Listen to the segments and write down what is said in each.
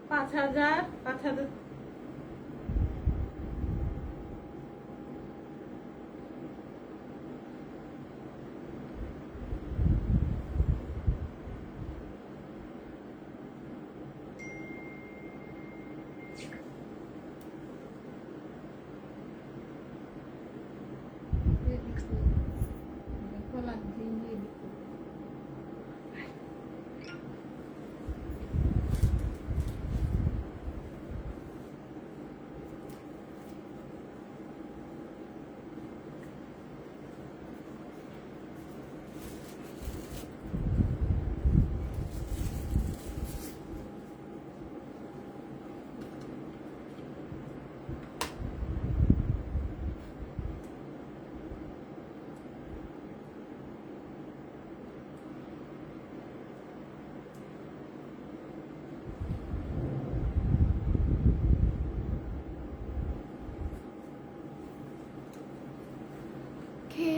5,000, 5,000।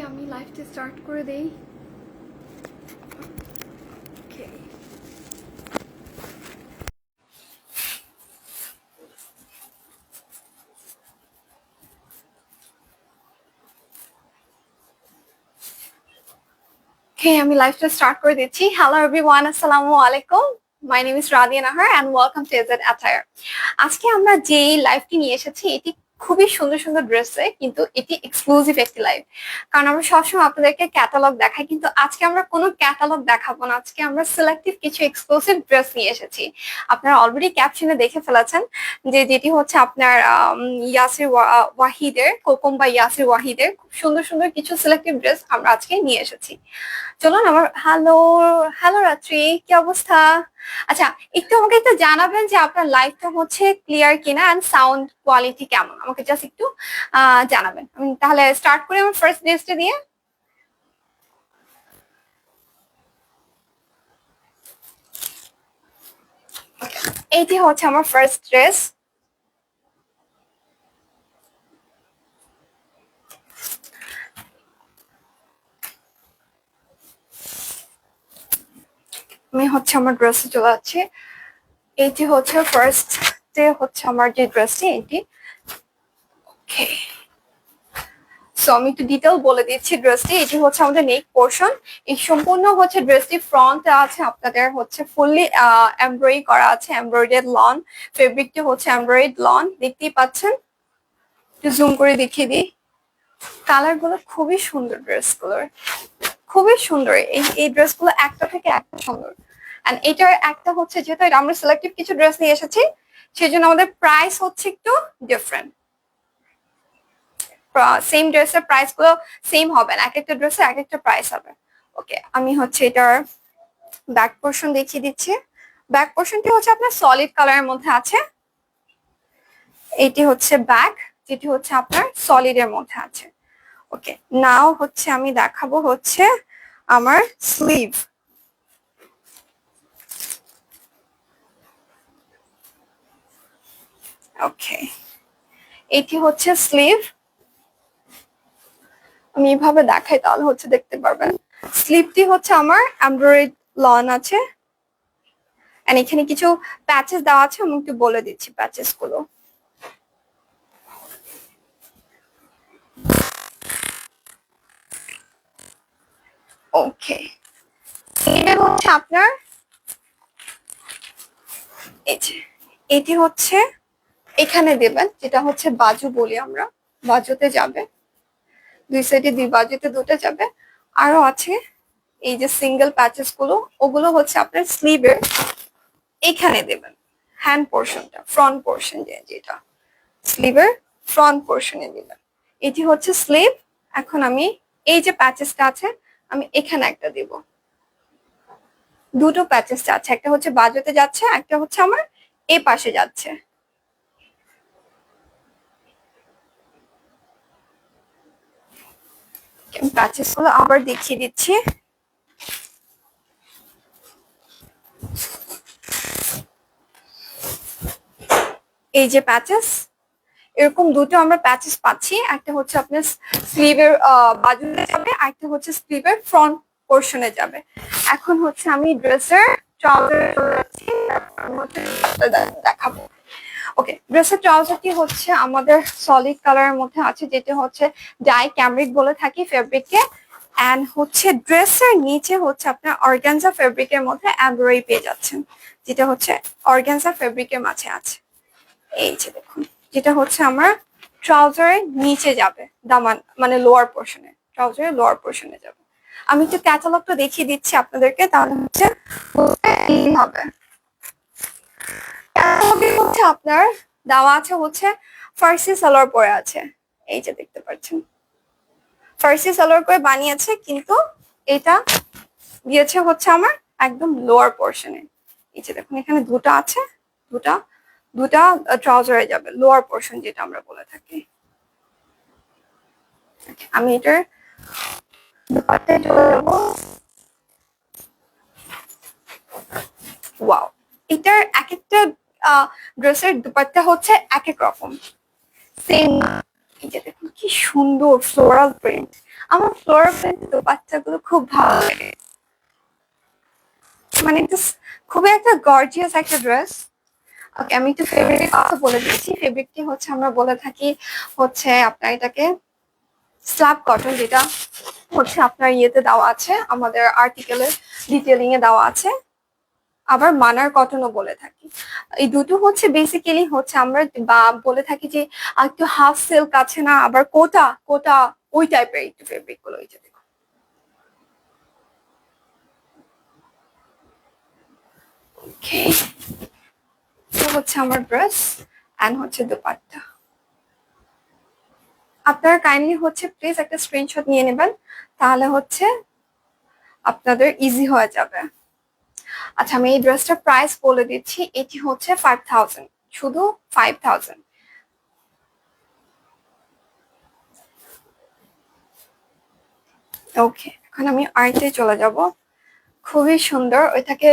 আমি লাইভটা স্টার্ট করে দেই। আমি লাইভটা স্টার্ট করে দিচ্ছি। হ্যালো এভরিওয়ান, আসসালামু আলাইকুম। My name is Radia Nahar and welcome to AZ Attire. আজকে আমরা যে লাইভটি নিয়ে এসেছি এটি খুবই সুন্দর সুন্দর ড্রেসে, কিন্তু এটি এক্সক্লুসিভ একটি লাইভ, কারণ আমরা সবসময় আপনাদেরকে ক্যাটালগ দেখাই, কিন্তু আজকে আমরা কোনো ক্যাটালগ দেখাবো না। আজকে আমরা সিলেক্টিভ কিছু এক্সক্লুসিভ ড্রেস নিয়ে এসেছি। আপনারা অলরেডি ক্যাপশনে দেখে ফেলেছেন যে যেটি হচ্ছে আপনার ইয়াসির ওয়াহিদের, কোকম বা ইয়াসির ওয়াহিদের খুব সুন্দর সুন্দর কিছু সিলেক্টিভ ড্রেস আমরা আজকে নিয়ে এসেছি। চলুন আমার হ্যালো হ্যালো রাত্রি, কি অবস্থা? আচ্ছা, আমাকে একটু জানাবেন যে আপনার লাইভটা হচ্ছে ক্লিয়ার কিনা এন্ড সাউন্ড কোয়ালিটি কেমন, আমাকে জাস্ট একটু জানাবেন। আমি তাহলে স্টার্ট করি আমার ফার্স্ট ড্রেসটা দিয়ে। এইটি হচ্ছে আমার ফার্স্ট ড্রেস। আমি হচ্ছে আমার ড্রেসে চলে যাচ্ছি। এইটি হচ্ছে ফার্স্ট ডে হচ্ছে আমার যে ড্রেসটি এটি। ওকে, সো আমি একটু ডিটেল বলে দিচ্ছি ড্রেসটি। এটি হচ্ছে আমাদের নেক পোর্শন। এই সম্পূর্ণ হচ্ছে ড্রেসটি ফ্রন্ট আছে আপনাদের হচ্ছে ফুললি এমব্রয়ডারি করা আছে, এমব্রয়ডারি লন। ফেব্রিকটি হচ্ছে এমব্রয়ডারি লন, দেখতেই পাচ্ছেন। একটু জুম করে দেখিয়ে দিই। কালার গুলো খুবই সুন্দর, ড্রেসগুলোর খুবই সুন্দর। এই ড্রেসগুলো একটা থেকে একটা সুন্দর। এন্ড এটার একটা হচ্ছে, যেহেতু আমরা সিলেক্টিভ কিছু ড্রেস নিয়ে এসেছি, সেই জন্য আমাদের প্রাইস হচ্ছে একটু ডিফারেন্ট। সেম ড্রেসের প্রাইস গুলো সেম হবে না, এক একটা ড্রেসের এক একটা প্রাইস হবে। ওকে, আমি হচ্ছে এটার ব্যাক পোর্শন দেখিয়ে দিচ্ছি। ব্যাক পোর্শনটি হচ্ছে আপনার সলিড কালারের মধ্যে আছে। এটি হচ্ছে ব্যাক, যেটি হচ্ছে আপনার সলিডের মধ্যে আছে। ওকে, নাও হচ্ছে আমি দেখাবো হচ্ছে আমার স্লিভ। ওকে, এটি হচ্ছে স্লিভ। আমি এইভাবে দেখাই তাহলে হচ্ছে দেখতে পারবেন। স্লিভটি হচ্ছে আমার এমব্রয়ডারি লন আছে, এন্ড এখানে কিছু প্যাচেস দেওয়া আছে, আমি একটু বলে দিচ্ছি প্যাচেস গুলো। ওকে, এটা হচ্ছে আপনার এই যে এটি হচ্ছে এখানে দেবেন, যেটা হচ্ছে বাজু বলি আমরা, বাজুতে যাবে। দুই সাইডে দুই বাজুতে দুটো যাবে। আরো আছে এই যে সিঙ্গেল প্যাচেস গুলো, ওগুলো হচ্ছে আপনার স্লিভের এখানে দেবেন। হ্যান্ড পোর্শনটা, ফ্রন্ট পোর্শন যেটা স্লিভের ফ্রন্ট পোর্শনে দিবেন। এটি হচ্ছে স্লিভ। এখন আমি এই যে প্যাচেসটা আছে, আমি এখানে একটা দিব। দুটো প্যাচেস আছে, একটা হচ্ছে বাজুতে যাচ্ছে, একটা হচ্ছে আমার এই পাশে যাচ্ছে। প্যাচেস গুলো আবার দেখিয়ে দিচ্ছি। এই যে প্যাচেস, এরকম দুটো আমরা প্যাচেস পাচ্ছি। একটা হচ্ছে আপনার স্লিভের বাজুতে যাবে, একটা হচ্ছে স্লিভের ফ্রন্ট পোর্শনে যাবে। এখন হচ্ছে আমি ড্রেসের ট্রাউজারে চলে যাচ্ছি, দেখাবো। ওকে, ড্রেসের ট্রাউজারটি হচ্ছে আমাদের সলিড কালারের মধ্যে আছে, যেটা হচ্ছে ডাই ক্যামরিক বলে থাকি ফেব্রিককে। এন্ড হচ্ছে ড্রেসের নিচে হচ্ছে আপনার অর্গানজা ফেব্রিকের মধ্যে এমব্রয়ডারি পেয়ে যাচ্ছেন, যেটা হচ্ছে অর্গানজা ফেব্রিকের মাঝে আছে। এই যে দেখুন, যেটা হচ্ছে আমার ট্রাউজারের নিচে যাবে, দামান মানে লোয়ার পোর্শনে, ট্রাউজারের লোয়ার পোর্শনে যাবে। আমি একটু ক্যাটালগটা দেখিয়ে দিচ্ছি আপনাদেরকে, তাহলে হচ্ছে হবে। হচ্ছে আপনার দেওয়া আছে হচ্ছে ফার্সি সালোয়ার পরে আছে, এই যে দেখতে পাচ্ছেন ফার্সি সালোয়ার করে বানিয়েছে, কিন্তু এটা দিয়েছে হচ্ছে আমার একদম লোয়ার পোর্শনে। এই যে দেখুন এখানে দুটো আছে, দুটা দুটা ট্রাউজারে যাবে, লোয়ার পোর্শন যেটা আমরা বলে থাকি। আমি এটার দুপাট্টায় চলে যাবো। ওয়াও, এটার এক একটা ড্রেসের দুপাট্টা হচ্ছে এক এক রকম, সেম। এই যে দেখুন কি সুন্দর ফ্লোরাল প্রিন্ট, আমার ফ্লোরাল প্রিন্ট দুপাট্টাগুলো খুব ভালো লাগে, মানে খুবই একটা গর্জিয়াস একটা ড্রেস। ওকে, আমি একটু ফেব্রিকের কথা বলে দিচ্ছি। ফেব্রিকটি হচ্ছে আমরা বলে থাকি হচ্ছে আপনার এটাকে স্ল্যাব কটন, যেটা হচ্ছে আপনার ইয়েতে দেওয়া আছে, আমাদের আর্টিকেলের ডিটেলিং এ দেওয়া আছে। আবার মানার কটনও বলে থাকি। এই দুটো হচ্ছে বেসিক্যালি হচ্ছে আমরা বলে থাকি যে একটু হাফ সিল্ক আছে না, আবার কোটা কোটা ওই টাইপের একটু ফেব্রিক গুলো। ওই যে দেখুন, ওকে, হচ্ছে আমার ড্রেস এন্ড হচ্ছে দুপাট্টা। আপনারা কাইন্ডলি হচ্ছে প্লিজ একটা স্ক্রিনশট নিয়ে নেবেন, তাহলে হচ্ছে আপনাদের ইজি হয়ে যাবে। আচ্ছা, আমি এই ড্রেসটার প্রাইস বলে দিচ্ছি। এটি হচ্ছে 5000, শুধু 5000। ওকে, এখন আমি আর্টে চলে যাব। খুবই সুন্দর, ওইটাকে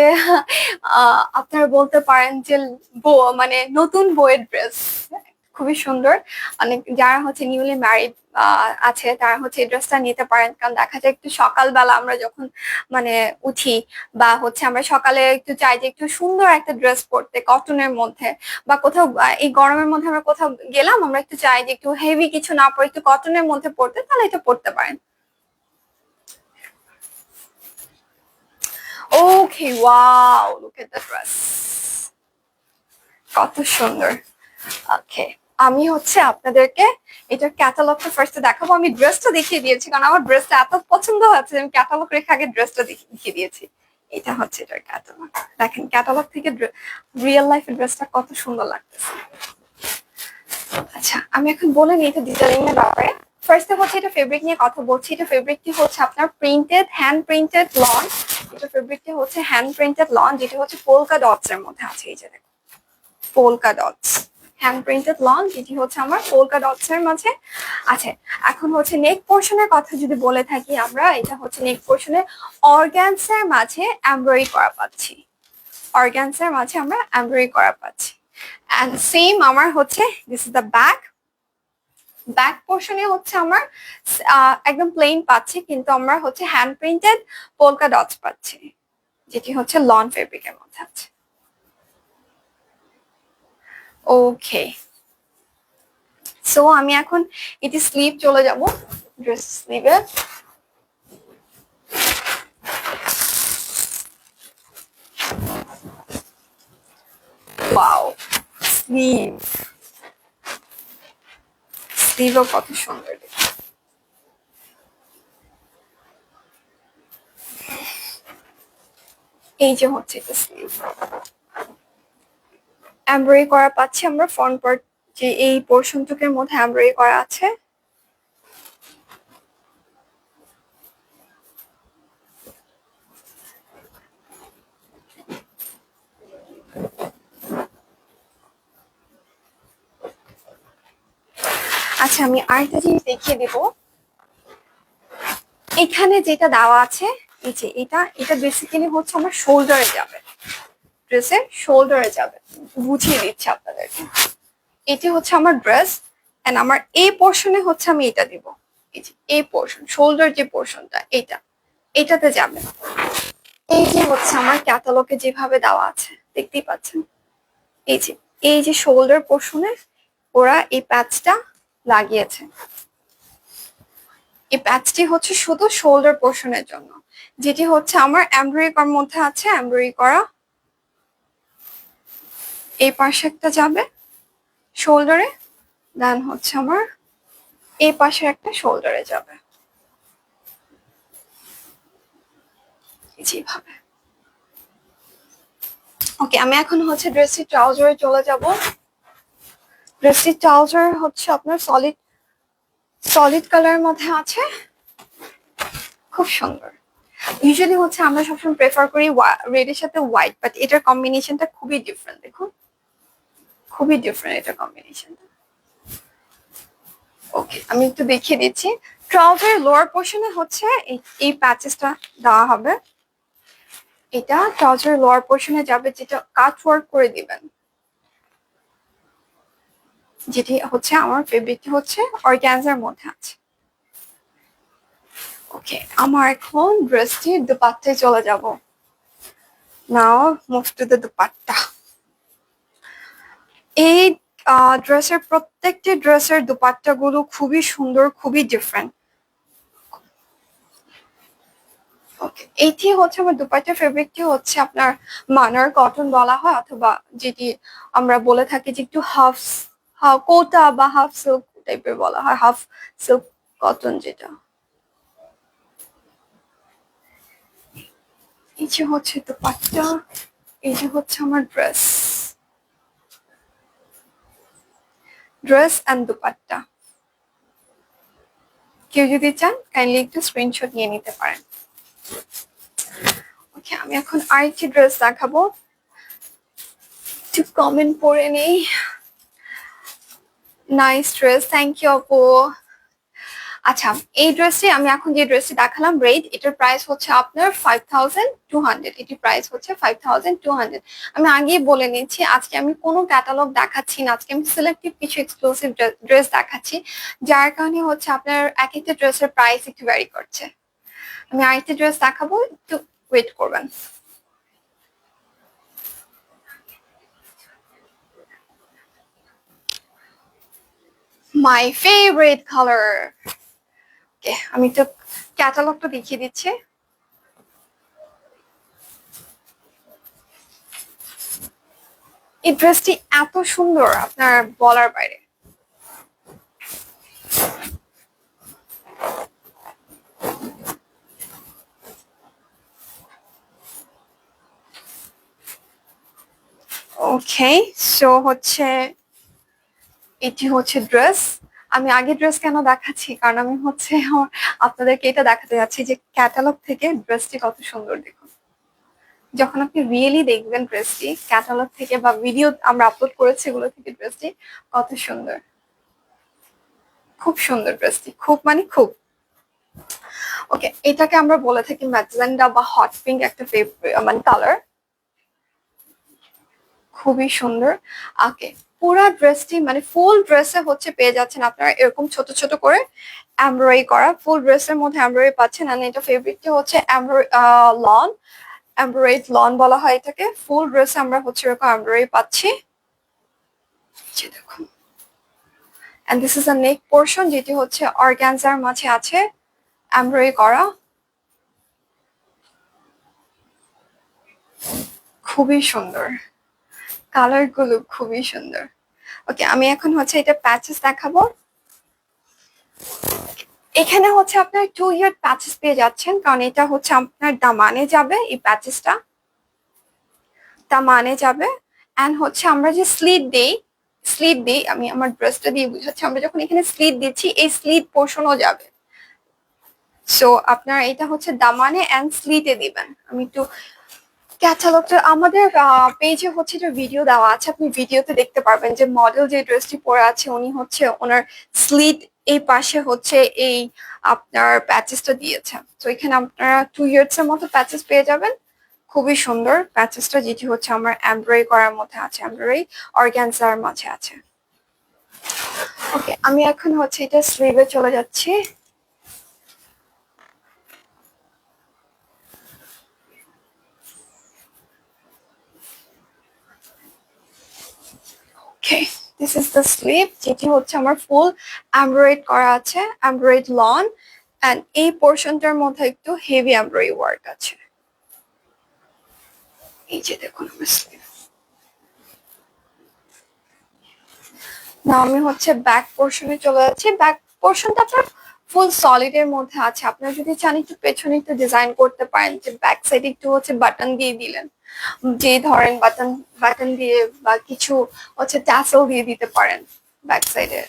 আপনারা বলতে পারেন যে মানে নতুন বইয়ের ড্রেস, খুবই সুন্দর। অনেক যারা হচ্ছে নিউলি ম্যারিড আছে তারা হচ্ছে এই ড্রেসটা নিতে পারেন, কারণ দেখা যায় একটু সকালবেলা আমরা যখন মানে উঠি, বা হচ্ছে আমরা সকালে একটু চাই যে একটু সুন্দর একটা ড্রেস পরতে কটনের মধ্যে, বা কোথাও এই গরমের মধ্যে আমরা কোথাও গেলাম, আমরা একটু চাই যে একটু হেভি কিছু না পরে একটু কটনের মধ্যে পরতে, তাহলে এটা পরতে পারেন। Okay, wow, look at the dress. কত সুন্দর। ওকে, আমি হচ্ছে আপনাদেরকে এটার ক্যাটালগটা ফার্স্টে দেখাবো। আমি ড্রেসটা দেখিয়ে দিয়েছি, কারণ আমার ড্রেসটা এত পছন্দ হয়েছে, আমি ক্যাটালগ রেখে আগে ড্রেসটা দেখিয়ে দিয়েছি। এটা হচ্ছে এটার ক্যাটালগ। দেখেন ক্যাটালগ থেকে রিয়েল লাইফের ড্রেসটা কত সুন্দর লাগতেছে। আচ্ছা, আমি এখন বলে নিই এটা ডিজাইনিং এর ব্যাপারে। ফার্স্টে হচ্ছে এটা ফেব্রিক নিয়ে কথা বলছি। এটা ফেব্রিকটি হচ্ছে আপনার প্রিন্টেড, হ্যান্ড প্রিন্টেড লন। এটা ফেব্রিকটি হচ্ছে হ্যান্ড প্রিন্টেড লন, যেটা হচ্ছে পোলকা ডটস এর মধ্যে আছে। এই যে দেখো, polka dots, hand printed lawn, যেটি হচ্ছে আমার পোলকা ডটস এর মাঝে আছে। এখন হচ্ছে নেক পোর্শনের কথা যদি বলে থাকি আমরা, এটা হচ্ছে নেক পোর্শনে অর্গানজার মাঝে এমব্রয়ডারি করা পাচ্ছি, অর্গানজার মাঝে আমরা এমব্রয়ডারি করা পাচ্ছি। এন্ড সেম আমার হচ্ছে this is the back. Back পোর্শনে হচ্ছে আমার একদম প্লেন পাচ্ছি, কিন্তু আমরা হচ্ছে হ্যান্ড প্রিন্টেড পোলকা ডটস পাচ্ছি, যেটি হচ্ছে লন ফেব্রিকের মধ্যে আছে। ওকে, সো আমি এখন এটি স্লিভ চলে যাব, ড্রেস স্লিভে। ওয়াও, স্লিভ, স্লিভও কত সুন্দর। এই যে হচ্ছে এটা স্লিভ, এমব্রয়ডারি করা পাচ্ছি আমরা ফ্রন্ট পার্ট, যে এই পোর্শনটুকের মধ্যে এমব্রয়ডারি করা আছে। আচ্ছা, আমি আরেকটা জিনিস দেখিয়ে দিব। এখানে যেটা দেওয়া আছে, এই যে এটা এটা বেসিক্যালি হচ্ছে আমার শোল্ডারে যাবে, ড্রেসের শোল্ডারে যাবে। বুঝিয়ে দিচ্ছি আপনাদেরকে। এটি হচ্ছে আমার ড্রেস, এন্ড আমার এই পোর্শনে হচ্ছে আমি এটা দিব। এই যে এই পোর্শন, শোল্ডার যে পোর্শনটা, এটাতে যাবে। এই যে হচ্ছে আমার ক্যাটালগে যেভাবে দেওয়া আছে, দেখতেই পাচ্ছেন এই যে শোল্ডার পোর্শনে ওরা এই প্যাচটা লাগিয়েছে। এই প্যাচটি হচ্ছে শুধু শোল্ডার পোর্শনের জন্য, যেটি হচ্ছে আমার এমব্রয়ডারি করার মধ্যে আছে। এমব্রয়ডারি করা এই পাশে একটা যাবে শোল্ডারে, দেন হচ্ছে আমার এই পাশে একটা শোল্ডারে যাবে যেভাবে। ওকে, আমি এখন হচ্ছে ড্রেসটি ট্রাউজারে চলে যাব। ড্রেসটি ট্রাউজার হচ্ছে আপনার সলিড কালারের মধ্যে আছে, খুব সুন্দর। ইউজুয়ালি হচ্ছে আমরা সবসময় প্রেফার করি রেড এর সাথে হোয়াইট, বাট এটার কম্বিনেশনটা খুবই ডিফারেন্ট। দেখুন খুবই ডিফারেন্ট এটা কম্বিনেশনটা। ওকে, আমি একটু দেখিয়ে দিচ্ছি। ট্রাউজারের লোয়ার পোর্শনে হচ্ছে এই প্যাচেসটা দেওয়া হবে। এটা ট্রাউজারের লোয়ার পোর্শনে যাবে, যেটা কাট ওয়ার্ক করে দিবেন, যেটি হচ্ছে আমার ফেব্রিকটি হচ্ছে অর্গানজার মধ্যে আছে। ওকে, আমার এখন ড্রেসটি দুপাট্টায় চলে যাব। নাও মুভ টু দ্য দুপাট্টা। এই ড্রেসের প্রত্যেকটি ড্রেসের দুপাট্টা গুলো খুবই সুন্দর, খুবই ডিফারেন্ট। ওকে, এইটি হচ্ছে আমার দুপাট্টা ফেব্রিকটি হচ্ছে আপনার মানার কটন বলা হয়, অথবা যেটি আমরা বলে থাকি যে একটু হাফ কোটা বা হাফ সিল্ক টাইপের বলা হয়, হাফ সিল্ক কটন যেটা। এই যে হচ্ছে দুপাট্টা, এই যে হচ্ছে আমার ড্রেস এন্ড দুপাট্টা। কেউ যদি চান কাইন্ডলি একটু স্ক্রিনশট নিয়ে নিতে পারেন। ওকে, আমি এখন আরেকটি ড্রেস দেখাবো, একটু কমেন্ট পড়ে নেই। নাইস ড্রেস, থ্যাংক ইউ আপু। আচ্ছা, এই ড্রেসটি আমি এখন যে ড্রেসটি দেখালাম রেড, এটার প্রাইস হচ্ছে আপনার 5200। এটির প্রাইস হচ্ছে 5200। আমি আগেই বলে নিচ্ছি, আজকে আমি কোনো ক্যাটালগ দেখাচ্ছি না, আজকে আমি সিলেক্টিভ কিছু এক্সক্লুসিভ ড্রেস দেখাচ্ছি, যার কারণে হচ্ছে আপনার এক একটা ড্রেসের প্রাইস একটু ভ্যারি করছে। আমি আরেকটা ড্রেস দেখাবো, একটু ওয়েট করবেন। My favourite colour. ওকে, আমি তো ক্যাটালগটা দেখিয়ে দিচ্ছি। এই ড্রেসটি এত সুন্দর আপনার বলার বাইরে। ওকে, সো হচ্ছে এটি হচ্ছে ড্রেস। আমি আগে ড্রেস কেন দেখাচ্ছি, কারণ আমি হচ্ছে আপনাদেরকে এটা দেখাতে যাচ্ছি যে ক্যাটালগ থেকে ড্রেসটি কত সুন্দর। দেখুন, যখন আপনি রিয়েলি দেখবেন ড্রেসটি ক্যাটালগ থেকে বা ভিডিও আমরা আপলোড করেছি এগুলো থেকে, ড্রেসটি কত সুন্দর, খুব সুন্দর ড্রেসটি, খুব মানে খুব। ওকে, এটাকে আমরা বলে থাকি ম্যাজেন্ডা বা হট পিঙ্ক একটা মানে কালার, খুবই সুন্দর। ওকে, পুরো ড্রেসটি মানে ফুল ড্রেসে হচ্ছে পেয়ে যাচ্ছেন আপনারা এরকম ছোট ছোট করে এমব্রয়ডারি করা, ফুল ড্রেসের মধ্যে এমব্রয়ডারি পাচ্ছেন। আর এটা ফেব্রিকটি হচ্ছে লন, এমব্রয়ডারি লন বলা হয় এটাকে। ফুল ড্রেসে আমরা হচ্ছে এরকম এমব্রয়ডারি পাচ্ছি, দেখুন। And this is a neck portion, যেটি হচ্ছে অর্গানজার মাঝে আছে এমব্রয়ডারি করা, খুবই সুন্দর, কালার গুলো খুবই সুন্দর। ওকে, আমি এখন হচ্ছে এটা প্যাচেস দেখাবো। এখানে হচ্ছে আপনার 2 ইয়ার প্যাচেস পেয়ে যাচ্ছেন, কারণ এটা হচ্ছে আপনার দামানে যাবে, এই প্যাচেসটা দামানে যাবে। এন্ড হচ্ছে আমরা যে স্লিট দিই, আমি আমার ড্রেসটা দিয়ে বুঝাচ্ছি, আমরা যখন এখানে স্লিট দিচ্ছি এই স্লিট পোর্শনও যাবে। সো আপনার এটা হচ্ছে দামানে এন্ড স্লিটে দিবেন। আমি একটু ক্যাটালগটা আমাদের পেজে হচ্ছে যে ভিডিও দেওয়া আছে, আপনি ভিডিওতে দেখতে পারবেন যে মডেল যে ড্রেসটি পরে আছে উনি হচ্ছে ওনার স্লিট এই পাশে হচ্ছে এই আপনার প্যাচেসটা দিয়েছে। তো এখানে আপনারা 2 ইয়ার্স এর মতো প্যাচেস পেয়ে যাবেন, খুবই সুন্দর প্যাচেসটা, যেটি হচ্ছে আমার এমব্রয়ডারি করার মধ্যে আছে, এমব্রয়ডারি অর্গানজার মাঝে আছে। ওকে, আমি এখন হচ্ছে এটা স্লিভে চলে যাচ্ছি। ওকে, দিস ইজ দ্য স্লিভ, যেটি হচ্ছে আমার ফুল এমব্রয়েড করা আছে, এমব্রয়েড লন, এন্ড এই পোর্শনটার মধ্যে একটু হেভি এমব্রয়েডারি ওয়ার্ক আছে। এই যে দেখুন আমার স্লিভ। না আমি হচ্ছে ব্যাক পোর্শনে চলে যাচ্ছি। ব্যাক পোর্শনটা আপনার ফুল সলিড এর মধ্যে আছে। আপনারা যদি চান একটু পেছনে একটু ডিজাইন করতে পারেন, যে ব্যাক সাইড একটু হচ্ছে বাটন দিয়ে দিলেন, যে ধরেন বাটন বাটন দিয়ে বা কিছু হচ্ছে ট্যাসেল দিয়ে দিতে পারেন ব্যাক সাইডে।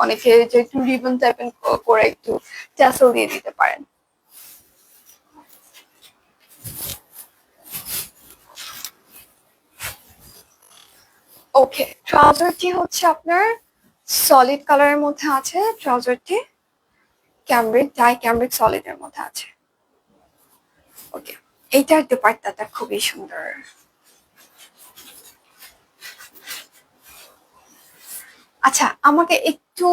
অনেকে যে একটু রিবন টাইপের করে একটু ট্যাসেল দিয়ে দিতে পারেন। ওকে, ট্রাউজারটি হচ্ছে আপনার সলিড কালারের মধ্যে আছে। ট্রাউজারটি ক্যামব্রিক, ডাই ক্যামব্রিক সলিড এর মধ্যে আছে। ওকে, এইটার দুপাট্টাটা খুবই সুন্দর। আচ্ছা, আমাকে একটু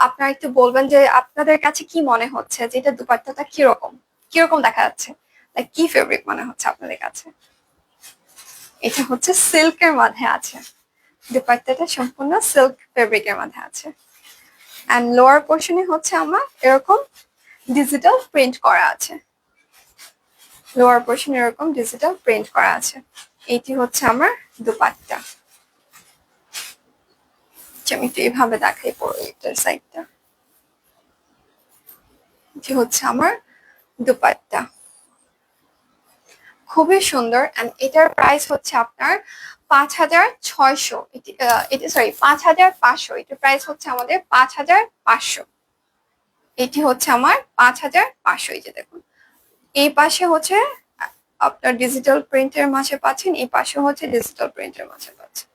আপনারা একটু বলবেন যে আপনাদের কাছে কি মনে হচ্ছে যে এটা দুপাট্টাটা কিরকম, কিরকম দেখা যাচ্ছে, লাইক কি ফেব্রিক মনে হচ্ছে আপনাদের কাছে? এটা হচ্ছে সিল্কের মধ্যে আছে, দুপাট্টাটা সম্পূর্ণ সিল্ক ফেব্রিকের মধ্যে আছে। এন্ড লোয়ার পোর্শনে হচ্ছে আমার এরকম ডিজিটাল প্রিন্ট করা আছে। লোয়ার পোর্শনে এরকম ডিজিটাল প্রিন্ট করা আছে। এইটি হচ্ছে আমার দুপাট্টা। আমি একটু এইভাবে দেখাই পড়ো এটার সাইডটা। এটি হচ্ছে আমার দুপাট্টা, খুবই সুন্দর। এন্ড এটার প্রাইস হচ্ছে আপনার 5,600। এটি সরি 5,500। এটার প্রাইস হচ্ছে আমাদের 5,500। এটি হচ্ছে আমার 5,500। এই যে দেখুন, এই পাশে হচ্ছে আপনার ডিজিটাল প্রিন্টের মাঝে পাচ্ছেন, এই পাশে হচ্ছে ডিজিটাল প্রিন্টের মাঝে পাচ্ছেন।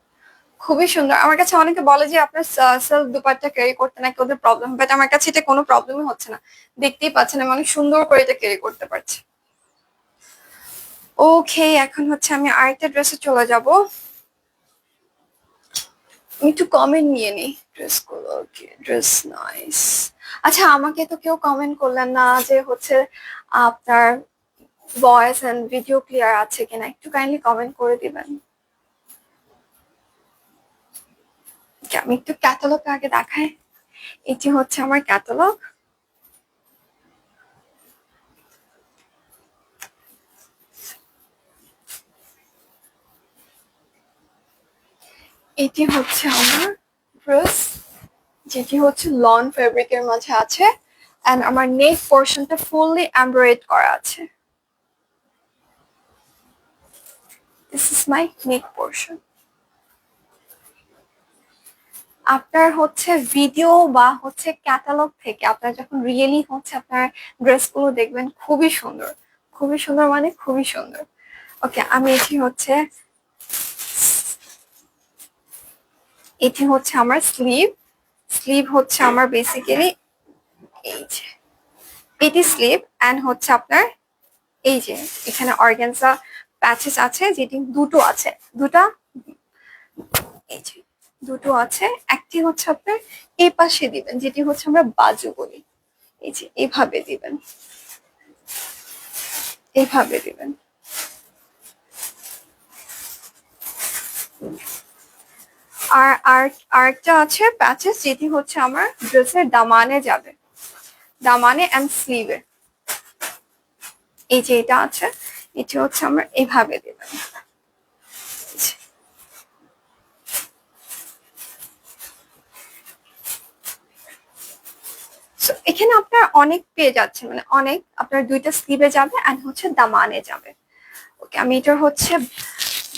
খুবই সুন্দর। আমার কাছে অনেকে বলে যে আপনার সেলফ দুপাট্টা ক্যারি করতে নাকি ওদের প্রবলেম, বাট আমার কাছে এটা কোনো প্রবলেমই হচ্ছে না। দেখতেই পাচ্ছেন আমি অনেক সুন্দর করে এটা ক্যারি করতে পারছি। ওকে, এখন হচ্ছে আমি আরেকটা ড্রেসে চলে যাব। একটু কমেন্ট নিয়ে নি ড্রেস গুলো। ওকে, ড্রেস নাইস। আচ্ছা, আমাকে তো কেউ কমেন্ট করলেন না যে হচ্ছে আপনার ভয়েস এন্ড ভিডিও ক্লিয়ার আছে কিনা, একটু কাইন্ডলি কমেন্ট করে দিবেন। আমি একটু ক্যাটালগ আগে দেখাই। এটি হচ্ছে আমার ক্যাটালগ। এটি হচ্ছে আমার ড্রেস, যেটি হচ্ছে লন ফেব্রিকের মাঝে আছে। এন্ড আমার নেক পোর্শনটা ফুললি এমব্রয়েড করা আছে। This is my neck portion. আপনার হচ্ছে ভিডিও বা হচ্ছে ক্যাটালগ থেকে আপনার যখন রিয়েলি হচ্ছে আপনার ড্রেসগুলো দেখবেন, খুবই সুন্দর, খুবই সুন্দর, মানে খুবই সুন্দর। ওকে, আমি এটি হচ্ছে আমার স্লিভ। স্লিভ হচ্ছে আমার বেসিক্যালি এই যে এটি স্লিভ। এন্ড হচ্ছে আপনার এই যে এখানে অর্গানজা প্যাচেস আছে, যেটি দুটো আছে, দুটা এই যে দুটো আছে। একটি হচ্ছে আপনার এই পাশে দিবেন, যেটি হচ্ছে আমরা বাজু বলি। এই যে এইভাবে দিবেন, এইভাবে দিবেন। আর আর আরেকটা আছে প্যাচেস, যেটি হচ্ছে আমার ড্রেসের দামানে যাবে, দামানে এন্ড স্লিভে। এই যে এটা আছে, এটি হচ্ছে আমরা এইভাবে দিবেন। এখানে আপনার অনেক পেয়ে যাচ্ছে, মানে অনেক, আপনার দুইটা স্লিভে যাবে এন্ড হচ্ছে দামানে যাবে। ওকে, আমি এটার হচ্ছে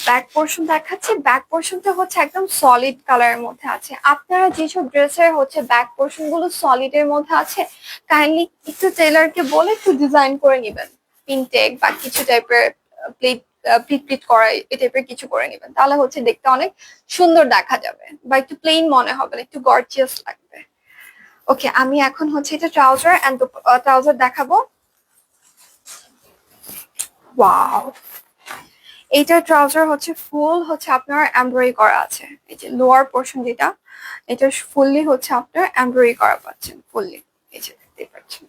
ব্যাক পোর্শন দেখাচ্ছি। ব্যাক পোর্শনটা হচ্ছে একদম সলিড কালারের মধ্যে আছে। আপনারা যেসব ড্রেসের হচ্ছে ব্যাক পোর্শন গুলো সলিড এর মধ্যে আছে, কাইন্ডলি একটু টেলারকে বলে একটু ডিজাইন করে নেবেন, পিনটেক বা কিছু টাইপের প্লিট প্লিট প্লিট করা এই টাইপের কিছু করে নেবেন, তাহলে হচ্ছে দেখতে অনেক সুন্দর দেখা যাবে, বা একটু প্লেন মনে হবে না, একটু গর্জিয়াস লাগবে। ওকে, আমি এখন হচ্ছে এটা ট্রাউজার এন্ড ট্রাউজার দেখাবো। ওয়াও, এইটা ট্রাউজার হচ্ছে ফুল হচ্ছে আপনার এমব্রয়ডারি করা আছে। এই যে লোয়ার পোর্শন যেটা, এটা ফুললি হচ্ছে আপনার এমব্রয়ডারি করা পাচ্ছেন, ফুললি। এই যে দেখতে পাচ্ছেন,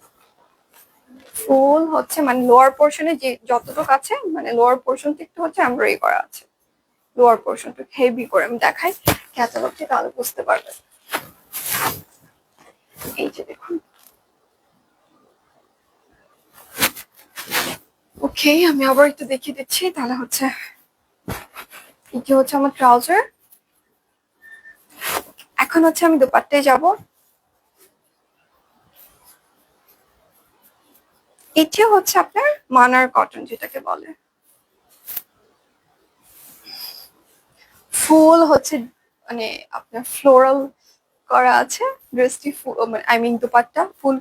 ফুল হচ্ছে মানে লোয়ার পোর্শনে যে যতটুকু আছে, মানে লোয়ার পোর্শন একটু হচ্ছে এমব্রয়ডারি করা আছে। লোয়ার পোর্শনটা হেভি করে আমি দেখাই ক্যাটালগটি, তাহলে বুঝতে পারবেন। এই যে দেখুন, ওকে আমি আবার একটু দেখিয়ে দিচ্ছি। তাহলে হচ্ছে এটি হচ্ছে আমার ট্রাউজার। এখন হচ্ছে আমি দোপাট্টায় যাব। এটি হচ্ছে আপনার মানার কটন যেটাকে বলে, ফুল হচ্ছে মানে আপনার ফ্লোরাল করা আছে ড্রেসটি, আই মিন দোপাট্টা ফুল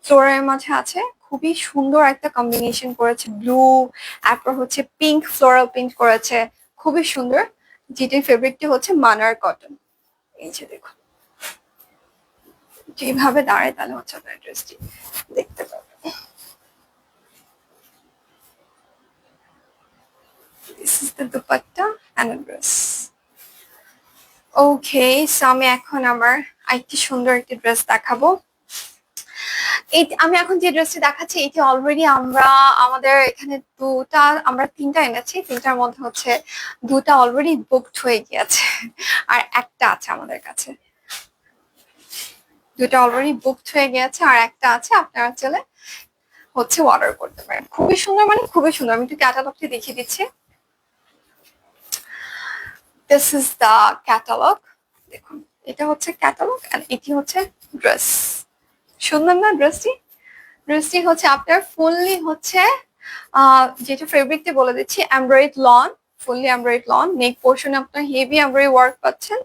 ফ্লোরালের মাঝে আছে। খুবই সুন্দর একটা কম্বিনেশন করেছে, ব্লু তারপর হচ্ছে পিঙ্ক, ফ্লোরাল পিঙ্ক করেছে, খুবই সুন্দর। যেটির ফেব্রিকটি হচ্ছে মানার কটন। এই যে দেখুন যেভাবে দাঁড়ায় তাহলে হচ্ছে আপনার ড্রেসটি দেখতে পাবেন। This is the dupatta and a dress. Okay, so আমি এখন আমার আরেকটি সুন্দর একটি ড্রেস দেখাবো। এই আমি এখন যে ড্রেসটি দেখাচ্ছি এটি অলরেডি আমরা আমাদের এখানে আমরা তিনটা এনেছি, তিনটার মধ্যে হচ্ছে দুটা অলরেডি বুকড হয়ে গিয়েছে আর একটা আছে আমাদের কাছে। দুটা অলরেডি বুকড হয়ে গিয়েছে আর একটা আছে, আপনারা চলে হচ্ছে অর্ডার করতে পারেন। খুবই সুন্দর, মানে খুবই সুন্দর। আমি একটু ক্যাটালগটি দেখিয়ে দিচ্ছি। This is the catalogue. দেখুন এটা হচ্ছে ক্যাটালগ এন্ড এটি হচ্ছে ড্রেস। সুন্দর না ড্রেসটি? ড্রেসটি হচ্ছে আপনার ফুললি হচ্ছে যেটা ফেব্রিকটি বলে দিচ্ছি, embroid lawn, fully embroid lawn. Neck পোর্শনে আপনার হেভি এমব্রয়েড ওয়ার্ক পাচ্ছেন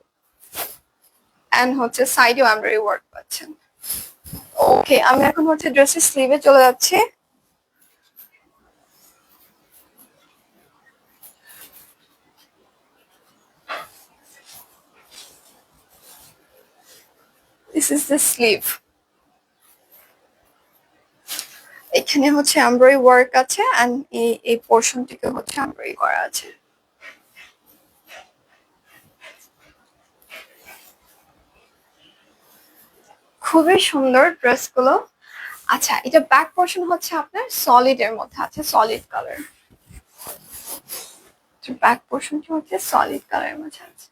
এন্ড হচ্ছে সাইডেও এমব্রয়েড ওয়ার্ক পাচ্ছেন। ওকে, আমি এখন হচ্ছে ড্রেসের স্লিভে চলে যাচ্ছি। This is the sleeve. এখানে হচ্ছে এমব্রয়েডারি ওয়ার্ক আছে এন্ড এই পোরশনটিকে হচ্ছে এমব্রয়েডারি করা আছে। খুবই সুন্দর ড্রেসগুলো। আচ্ছা, এটা ব্যাক পোরশন হচ্ছে আপনার সলিড এর মধ্যে আছে, সলিড কালার। ব্যাক পোরশনটি হচ্ছে সলিড কালারের মধ্যে আছে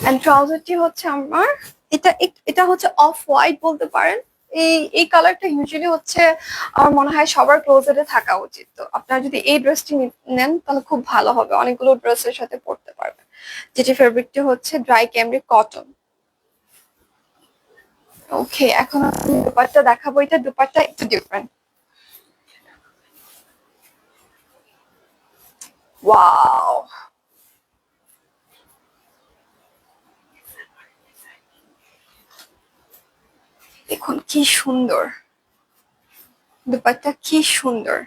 এন্ড ট্রাউজারটি হচ্ছে আমার এটা হচ্ছে অফ হোয়াইট বলতে পারেন। এই কালারটা ইউজুয়ালি হচ্ছে আমার মনে হয় সবার ক্লোজেটে থাকা উচিত। তো আপনারা যদি এই ড্রেসটি নেন তাহলে খুব ভালো হবে, অনেকগুলো ড্রেসের সাথে পরতে পারবেন। যেটি ফেব্রিকটি হচ্ছে ড্রাই ক্যামব্রিক কটন। ওকে, এখন আমি দুপাট্টা দেখাবো। এটা দুপাট্টা একটু ডিফারেন্ট। ওয়াও, দেখুন কি সুন্দর দুপাট্টা, কি সুন্দর।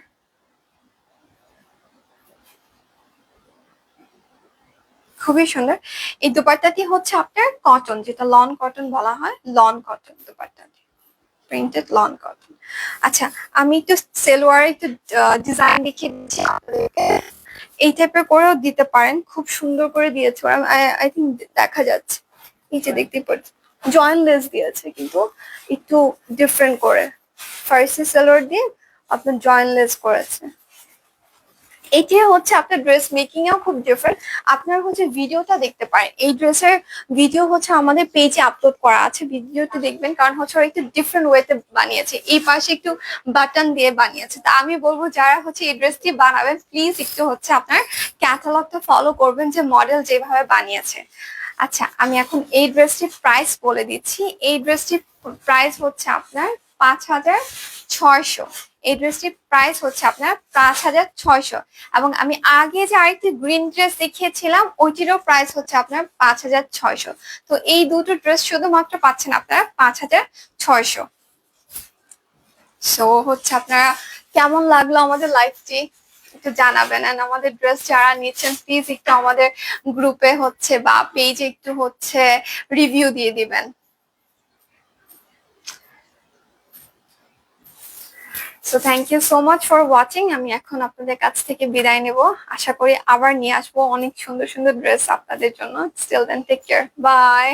খুবই সুন্দর। এই দুপাট্টাটি হচ্ছে আপনার কটন, যেটা লন কটন বলা হয়, লন কটন দুপাট্টাটি, প্রিন্টেড লন কটন। আচ্ছা, আমি একটু সেলোয়ার একটু ডিজাইন দেখিয়ে দিচ্ছি আপনাদেরকে। এই টাইপের করেও দিতে পারেন, খুব সুন্দর করে দিয়েছে। আই থিঙ্ক দেখা যাচ্ছে, নিচে দেখতে পাচ্ছি জয়েন্ট লেস দিয়েছে কিন্তু একটু ডিফারেন্ট করে। ফার্সি সেলোয়ার দিয়ে আপনার জয়েন্ট লেস করেছে। এটি হচ্ছে আপনার ড্রেস মেকিং এও খুব ডিফারেন্ট। আপনারা হচ্ছে ভিডিওটা দেখতে পারেন, এই ড্রেসের ভিডিও হচ্ছে আমাদের পেজে আপলোড করা আছে, ভিডিওটি দেখবেন। কারণ হচ্ছে ওরা একটু ডিফারেন্ট ওয়েতে বানিয়েছে, এই পাশে একটু বাটন দিয়ে বানিয়েছে। তা আমি বলবো যারা হচ্ছে এই ড্রেসটি বানাবেন প্লিজ একটু হচ্ছে আপনার ক্যাটালগটা ফলো করবেন, যে মডেল যেভাবে বানিয়েছে। আচ্ছা, আমি এখন এই ড্রেসটির প্রাইস বলে দিচ্ছি। এই ড্রেসটির প্রাইস হচ্ছে আপনার 5,600। এই ড্রেসটির প্রাইস হচ্ছে আপনার 5,600 এবং আমি আগে যে আরেকটি গ্রিন ড্রেস দেখিয়েছিলাম ওইটিরও প্রাইস হচ্ছে আপনার 5,600। তো এই দুটো ড্রেস শুধুমাত্র পাচ্ছেন আপনারা 5,600। সো হচ্ছে আপনারা কেমন লাগলো আমাদের লাইফটি একটু জানাবেন, এন্ড আমাদের ড্রেস যারা নিচ্ছেন প্লিজ একটু আমাদের গ্রুপে হচ্ছে বা পেজে একটু হচ্ছে রিভিউ দিয়ে দিবেন। So thank you so much for watching. আমি এখন আপনাদের কাছ থেকে বিদায় নেব। আশা করি আবার নিয়ে আসবো অনেক সুন্দর সুন্দর ড্রেস আপনাদের জন্য। Still then take care, by.